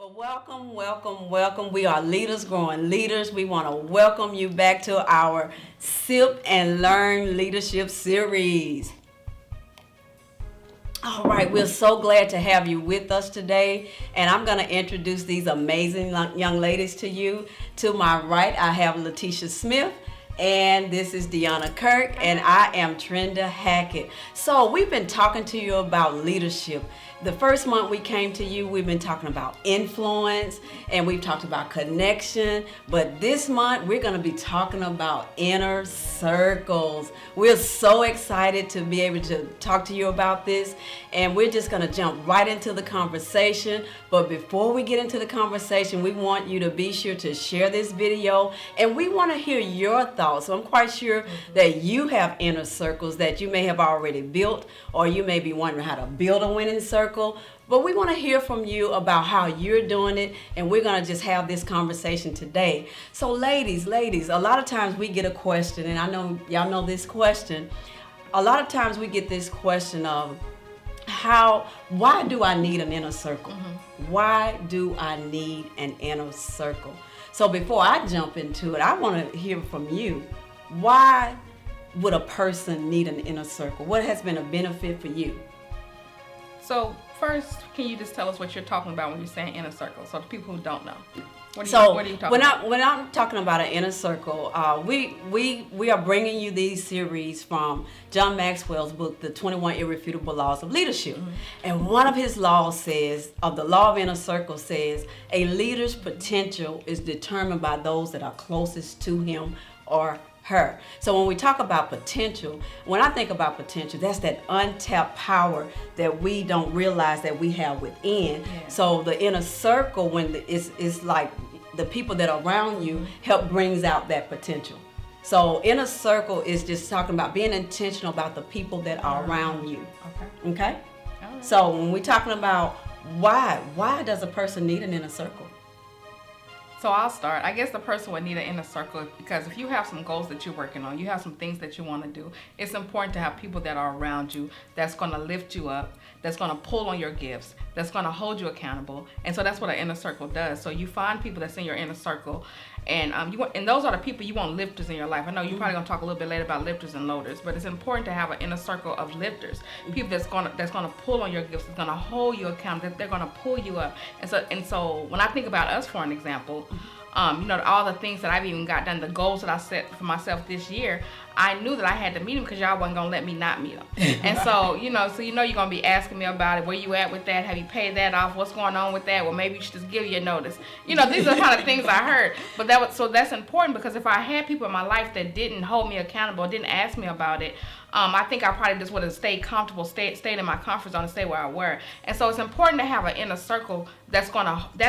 Well, welcome, welcome, welcome. We are Leaders Growing Leaders. We want to welcome you back to our Sip and Learn Leadership series. All right, we're so glad to have you with us today, and I'm going to introduce these amazing young ladies to you. To my right, I have Letitia Smith, and this is Deanna Kirk, and I am Trenda Hackett. So we've been talking to you about leadership. The first month we came to you, we've been talking about influence, and we've talked about connection. But this month, we're going to be talking about inner circles. We're so excited to be able to talk to you about this, and we're just going to jump right into the conversation. But before we get into the conversation, we want you to be sure to share this video, and we want to hear your thoughts. So I'm quite sure that you have inner circles that you may have already built, or you may be wondering how to build a winning circle. But we want to hear from you about how you're doing it, and we're going to just have this conversation today. So ladies, a lot of times we get a question, and I know y'all know this question. A lot of times we get this question of why do I need an inner circle? Why do I need an inner circle? So before I jump into it, I want to hear from you. Why would a person need an inner circle? What has been a benefit for you? So first, can you just tell us what you're talking about when you're saying inner circle? So the people who don't know, what are you talking about? When I'm talking about an inner circle, we are bringing you these series from John Maxwell's book, The 21 Irrefutable Laws of Leadership. And one of his laws says, the law of inner circle says, a leader's potential is determined by those that are closest to him or her. So when we talk about potential, when I think about potential, that's that untapped power that we don't realize that we have within. Yeah. So the inner circle, when it's like the people that are around you help brings out that potential. So inner circle is just talking about being intentional about the people that are around you. Okay? All right. So when we're talking about why does a person need an inner circle? So I'll start. I guess the person would need an inner circle because if you have some goals that you're working on, you have some things that you want to do, it's important to have people that are around you that's going to lift you up, that's going to pull on your gifts, that's going to hold you accountable. And so that's what an inner circle does. So you find people that's in your inner circle, and those are the people you want lifters in your life. I know you're probably going to talk a little bit later about lifters and loaders, but it's important to have an inner circle of lifters, people that's going to pull on your gifts, that's going to hold you accountable, they're going to pull you up. And so when I think about us, for an example, all the things that I've even got done, the goals that I set for myself this year, I knew that I had to meet them because y'all wasn't going to let me not meet them. And so, you're going to be asking me about it. Where you at with that? Have you paid that off? What's going on with that? Well, maybe you should just give you a notice. These are the kind of things I heard. But that's important because if I had people in my life that didn't hold me accountable, didn't ask me about it, I think I probably just would have stayed comfortable, stayed in my comfort zone and stay where I were. And so it's important to have an inner circle that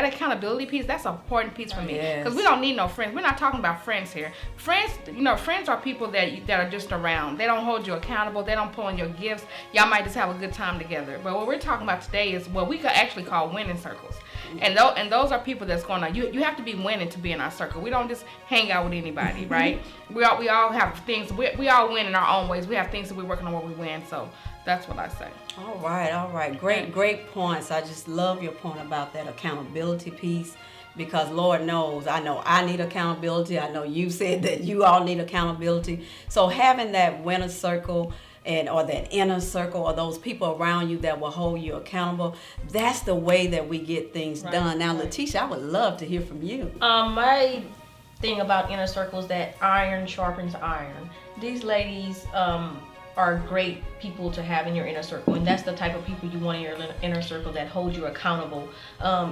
accountability piece, that's an important piece for me. Because we don't need no friends. We're not talking about friends here. Friends are people that are just around. They don't hold you accountable. They don't pull on your gifts. Y'all might just have a good time together. But what we're talking about today is what we could actually call winning circles. And those are people that's going to, you have to be winning to be in our circle. We don't just hang out with anybody, right? We all have things, we all win in our own ways. We have things that we're working on where we win. So that's what I say. All right. Great points. I just love your point about that accountability piece. Because Lord knows, I know I need accountability. I know you said that you all need accountability. So having that winner circle or that inner circle or those people around you that will hold you accountable, that's the way that we get things done. Now, Letitia, I would love to hear from you. My thing about inner circles, that iron sharpens iron. These ladies are great people to have in your inner circle, and that's the type of people you want in your inner circle that hold you accountable.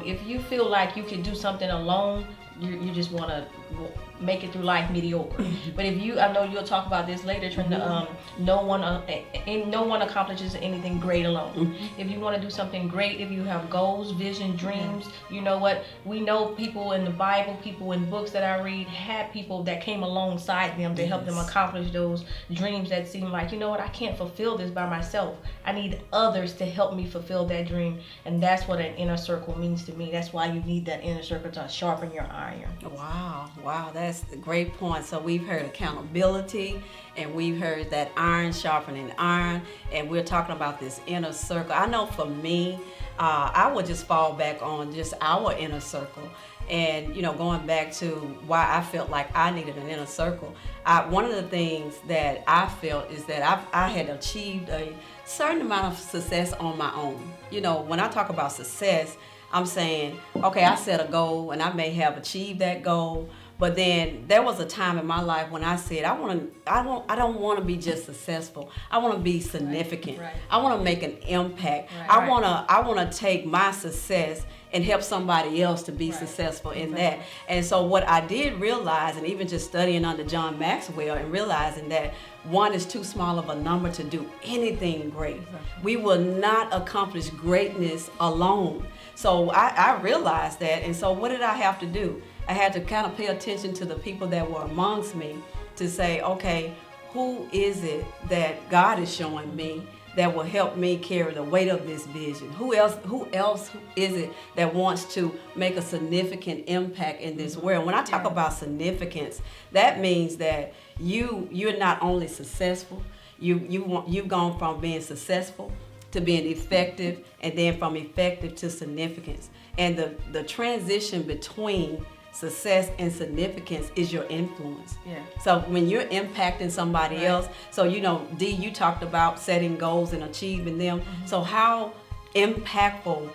If you feel like you can do something alone, you just want to make it through life mediocre. But I know you'll talk about this later, Trenda, no one accomplishes anything great alone. If you want to do something great, if you have goals, vision, dreams, you know what? We know people in the Bible, people in books that I read, had people that came alongside them to help them accomplish those dreams that seem like, I can't fulfill this by myself. I need others to help me fulfill that dream. And that's what an inner circle means to me. That's why you need that inner circle to sharpen your iron. Wow, that's a great point. So we've heard accountability, and we've heard that iron sharpening iron, and we're talking about this inner circle. I know for me, I would just fall back on just our inner circle. And going back to why I felt like I needed an inner circle, one of the things that I felt is that I had achieved a certain amount of success on my own. When I talk about success, I'm saying, okay, I set a goal and I may have achieved that goal, but then there was a time in my life when I said, I don't want to be just successful. I want to be significant. Right. I want to make an impact. Right. I want to take my success and help somebody else to be successful in that. And so what I did realize, and even just studying under John Maxwell and realizing that one is too small of a number to do anything great. We will not accomplish greatness alone. So I realized that. And so what did I have to do? I had to kind of pay attention to the people that were amongst me to say, okay, who is it that God is showing me that will help me carry the weight of this vision? Who else is it that wants to make a significant impact in this world? When I talk about significance, that means that you're not only successful, you've gone from being successful to being effective, and then from effective to significance. And the transition between success and significance is your influence. Yeah. So when you're impacting somebody else, so Dee, you talked about setting goals and achieving them. So how impactful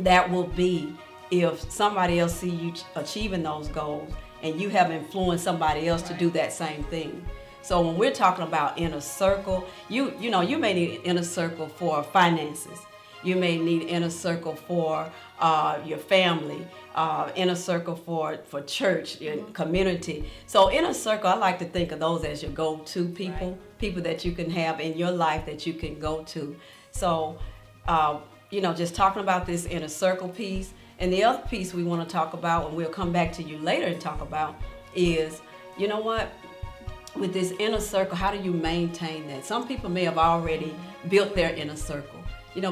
that will be if somebody else see you achieving those goals and you have influenced somebody else to do that same thing. So when we're talking about inner circle, you may need an inner circle for finances. You may need inner circle for your family, inner circle for church, your community. So inner circle, I like to think of those as your go-to people, people that you can have in your life that you can go to. So, just talking about this inner circle piece. And the other piece we want to talk about, and we'll come back to you later and talk about, is, with this inner circle, how do you maintain that? Some people may have already built their inner circle.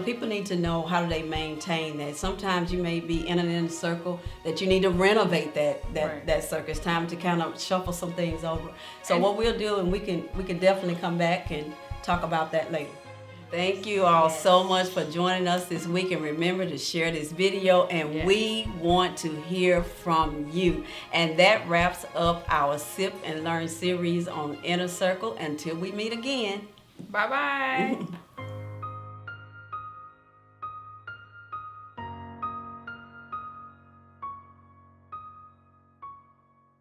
People need to know, how do they maintain that? Sometimes you may be in an inner circle that you need to renovate that circle. It's time to kind of shuffle some things over. So what we'll do, and we can definitely come back and talk about that later. Thank you all so much for joining us this week, and remember to share this video, and we want to hear from you. And that wraps up our Sip and Learn series on Inner Circle. Until we meet again. Bye-bye.